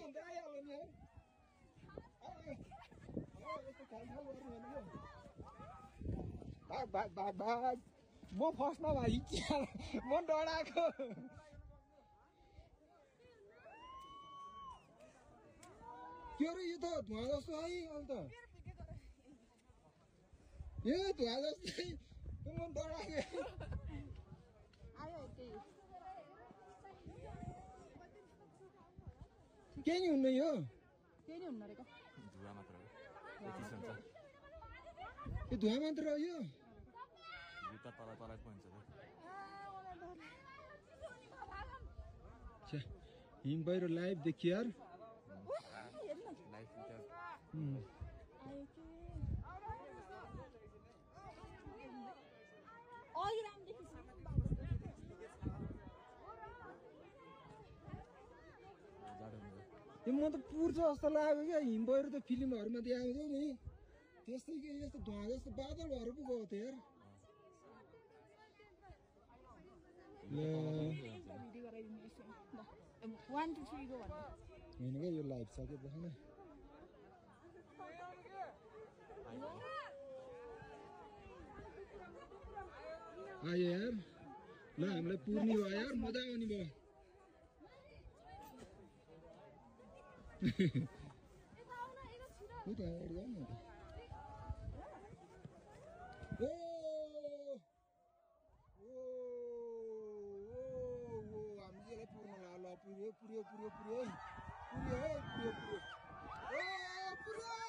आइहाल्यो नि भाग म फर्स्टमा भाइ म डराएको के अरे यो त धुवा जस्तो है अहिले त यो धुवा जस्तै म डराएको केही नि हुन्न यो केही नि हुन्न रहेको धुवा मात्र हो यति हुन्छ यो धुवा मात्र हो यो जुत्ता तल तल पन्छ त हिम बाहिर लाइभ देखियो यार लाइफ यो म त पुर्छ जस्तो लाग्यो क्या हिम पहिरो त फिल्महरूमा देखाउँछ नि त्यस्तै के यस्तो धुवा जस्तो बादल भएर पो गएको थियो यार होइन क्या यो लाइभ सक्यो बस्न आयो यार ल हामीलाई पुर्ने भयो यार मजा आउने भयो हामीले पुर्न ल पुर्यो पुर्यो पुर्यो पुर्यो पुर्यो पुर्यो पुर्यो पुर्यो